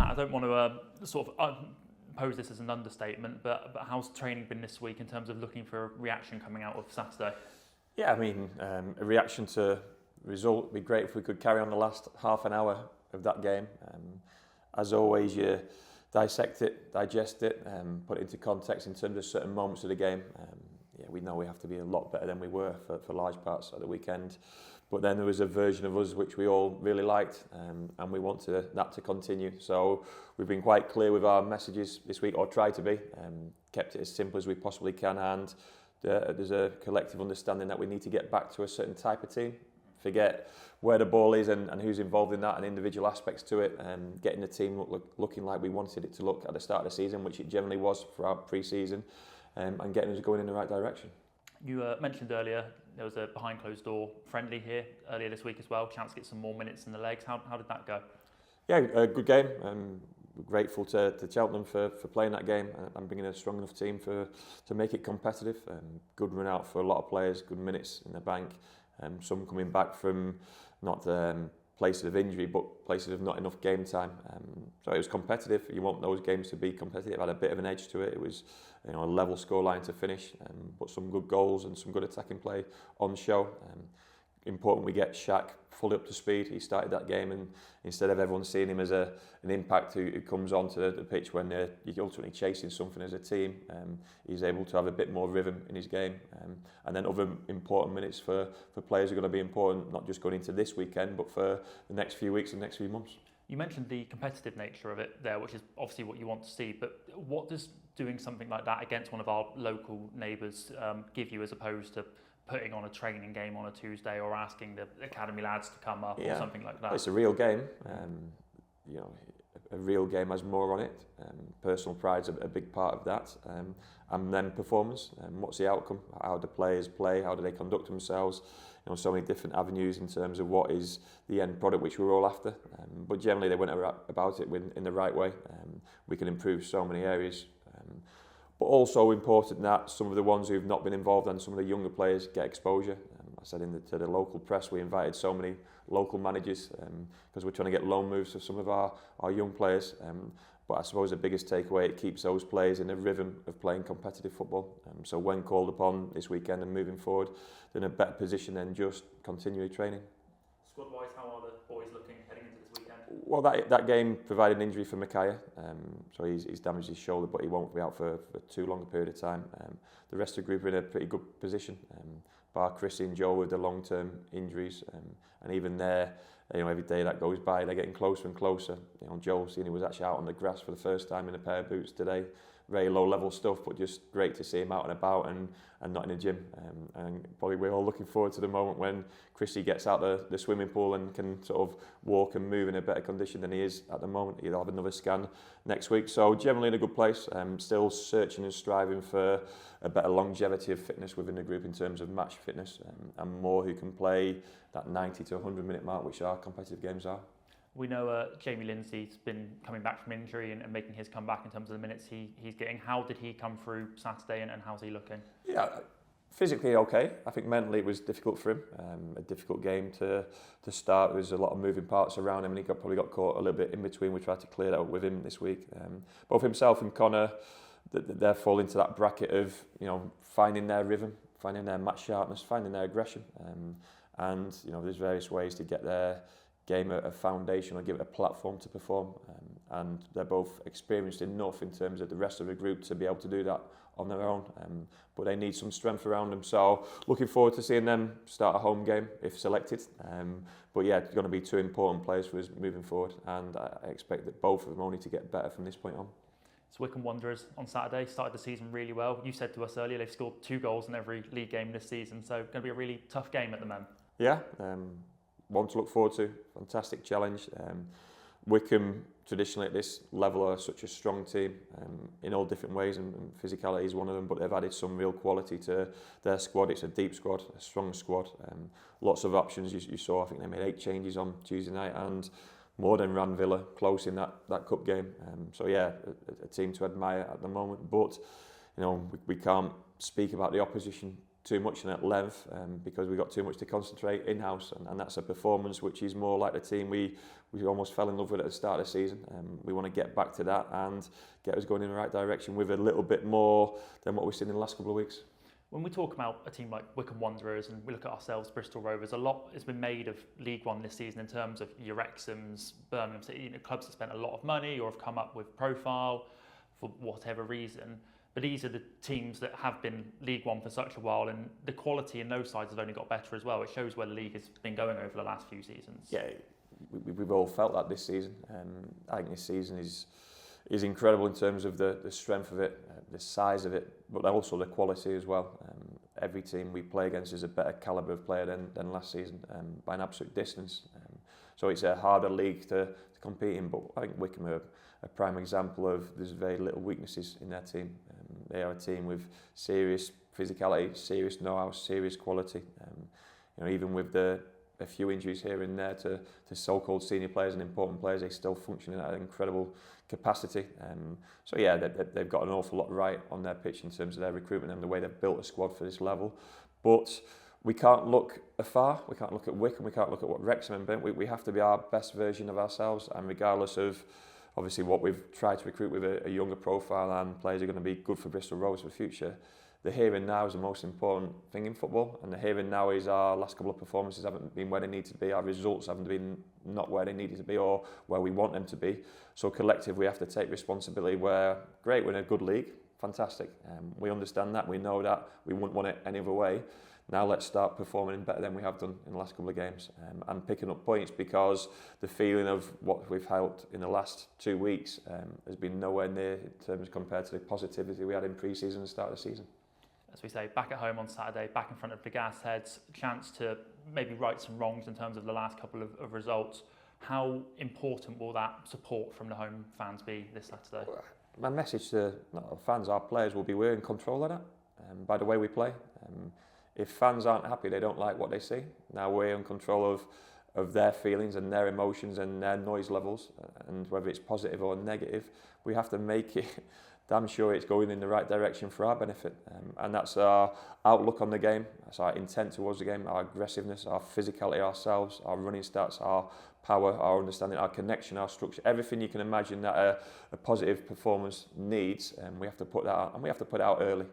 Matt, I don't want to pose this as an understatement, but how's training been this week in terms of looking for a reaction coming out of Saturday? Yeah, I mean, a reaction to result would be great if we could carry on the last half an hour of that game. As always, you dissect it, digest it, put it into context in terms of certain moments of the game. We know we have to be a lot better than we were for large parts of the weekend. But then there was a version of us which we all really liked, and we want that to continue. So we've been quite clear with our messages this week, or tried to be, kept it as simple as we possibly can, and there's a collective understanding that we need to get back to a certain type of team. Forget where the ball is and who's involved in that and individual aspects to it, and getting the team looking like we wanted it to look at the start of the season, which it generally was for our pre-season, and getting us going in the right direction. You mentioned earlier there was a behind closed door friendly here earlier this week as well, chance to get some more minutes in the legs. How did that go? Yeah, a good game. We're grateful to Cheltenham for playing that game and bringing a strong enough team to make it competitive. Good run out for a lot of players, good minutes in the bank. Some coming back from not places of injury, but places of not enough game time. So it was competitive. You want those games to be competitive. It had a bit of an edge to it. It was a level scoreline to finish, but some good goals and some good attacking play on show. Important we get Shaq fully up to speed. He started that game, and instead of everyone seeing him as an impact who comes onto the pitch when you're ultimately chasing something as a team, he's able to have a bit more rhythm in his game. And then other important minutes for players are going to be important, not just going into this weekend, but for the next few weeks and next few months. You mentioned the competitive nature of it there, which is obviously what you want to see, but what does doing something like that against one of our local neighbours give you, as opposed to putting on a training game on a Tuesday or asking the academy lads to come up or something like that? It's a real game. A real game has more on it. Personal pride's a big part of that. And then performance. What's the outcome? How do players play? How do they conduct themselves? So many different avenues in terms of what is the end product which we're all after. But generally they went about it in the right way. We can improve so many areas. But also important that some of the ones who've not been involved and some of the younger players get exposure. I said to the local press, we invited so many local managers because we're trying to get loan moves for some of our young players. But I suppose the biggest takeaway, it keeps those players in a rhythm of playing competitive football. So when called upon this weekend and moving forward, they're in a better position than just continually training. Squad-wise, how are the boys looking heading into this weekend? Well, that game provided an injury for Micaiah, so he's damaged his shoulder, but he won't be out for too long a period of time. The rest of the group are in a pretty good position, bar Chrissy and Joe with the long-term injuries, and even there, every day that goes by, they're getting closer and closer. Joe, he was actually out on the grass for the first time in a pair of boots today. Very low-level stuff, but just great to see him out and about and not in the gym. And probably we're all looking forward to the moment when Chrissy gets out the swimming pool and can sort of walk and move in a better condition than he is at the moment. He'll have another scan next week. So generally in a good place. Still searching and striving for a better longevity of fitness within the group in terms of match fitness, and more who can play that 90 to 100 minute mark, which our competitive games are. We know Jamie Lindsay's been coming back from injury and making his comeback in terms of the minutes he's getting. How did he come through Saturday and how's he looking? Yeah, physically okay. I think mentally it was difficult for him. A difficult game to start. There was a lot of moving parts around him, and he probably got caught a little bit in between. We tried to clear that up with him this week. Both himself and Connor, they fall into that bracket of finding their rhythm, finding their match sharpness, finding their aggression. And there's various ways to get their game a foundation or give it a platform to perform, and they're both experienced enough in terms of the rest of the group to be able to do that on their own, but they need some strength around them. So looking forward to seeing them start a home game if selected, but yeah, it's going to be two important players for us moving forward, and I expect that both of them only to get better from this point on. So Wycombe Wanderers on Saturday started the season really well. You said to us earlier they've scored 2 goals in every league game this season, so going to be a really tough game at the moment. Yeah, one to look forward to. Fantastic challenge. Wycombe traditionally at this level are such a strong team in all different ways, and physicality is one of them, but they've added some real quality to their squad. It's a deep squad, a strong squad, lots of options. You saw, I think they made 8 changes on Tuesday night and more than ran Villa close in that cup game. So yeah, a team to admire at the moment, but we can't speak about the opposition too much and at length because we got too much to concentrate in-house, and that's a performance which is more like the team we almost fell in love with at the start of the season. We want to get back to that and get us going in the right direction with a little bit more than what we've seen in the last couple of weeks. When we talk about a team like Wycombe Wanderers and we look at ourselves, Bristol Rovers, a lot has been made of League One this season in terms of your Wrexhams, Birmingham City, clubs that spent a lot of money or have come up with profile for whatever reason. But these are the teams that have been League One for such a while, and the quality in those sides has only got better as well. It shows where the league has been going over the last few seasons. Yeah, we've all felt that this season. I think this season is incredible in terms of the strength of it, the size of it, but also the quality as well. Every team we play against is a better calibre of player than last season by an absolute distance. So it's a harder league to compete in, but I think Wycombe are a prime example of there's very little weaknesses in their team. They are a team with serious physicality, serious know-how, serious quality. Even with a few injuries here and there to so-called senior players and important players, they still function at an incredible capacity. So yeah, they've got an awful lot right on their pitch in terms of their recruitment and the way they've built a squad for this level. But we can't look afar. We can't look at Wycombe. We can't look at what Wrexham have been. We have to be our best version of ourselves, and regardless of obviously what we've tried to recruit with a younger profile and players are going to be good for Bristol Rovers for the future, the here and now is the most important thing in football, and the here and now is our last couple of performances haven't been where they need to be, our results haven't been not where they needed to be or where we want them to be. So collectively we have to take responsibility where, great, we're in a good league, fantastic, we understand that, we know that, we wouldn't want it any other way. Now let's start performing better than we have done in the last couple of games and picking up points, because the feeling of what we've held in the last 2 weeks has been nowhere near in terms compared to the positivity we had in pre-season and start of the season. As we say, back at home on Saturday, back in front of the Gasheads, chance to maybe right some wrongs in terms of the last couple of results. How important will that support from the home fans be this Saturday? My message to our fans, our players, will be we're in control of that by the way we play. If fans aren't happy, they don't like what they see. Now we're in control of their feelings and their emotions and their noise levels, and whether it's positive or negative, we have to make it damn sure it's going in the right direction for our benefit. And that's our outlook on the game, that's our intent towards the game, our aggressiveness, our physicality ourselves, our running stats, our power, our understanding, our connection, our structure, everything you can imagine that a positive performance needs, we have to put that out, and we have to put it out early.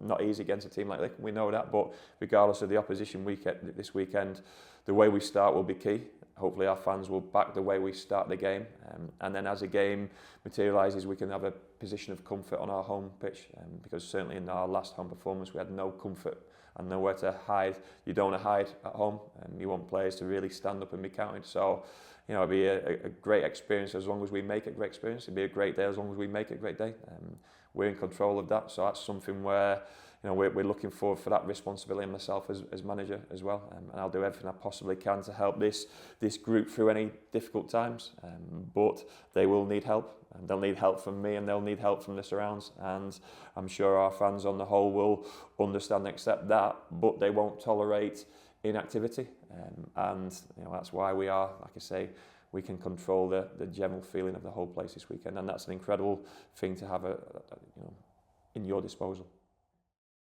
Not easy against a team like Wycombe, we know that, but regardless of the opposition this weekend, the way we start will be key. Hopefully our fans will back the way we start the game, and then as the game materialises, we can have a position of comfort on our home pitch, because certainly in our last home performance we had no comfort and nowhere to hide. You don't want to hide at home, and you want players to really stand up and be counted. So it'll be a great experience as long as we make it a great experience. It'll be a great day as long as we make it a great day. We're in control of that, so that's something where we're looking forward for that responsibility, and myself as manager as well, and I'll do everything I possibly can to help this group through any difficult times, but they will need help, and they'll need help from me, and they'll need help from the surrounds, and I'm sure our fans on the whole will understand and accept that, but they won't tolerate inactivity, and that's why we are, like I say, we can control the general feeling of the whole place this weekend, and that's an incredible thing to have in your disposal.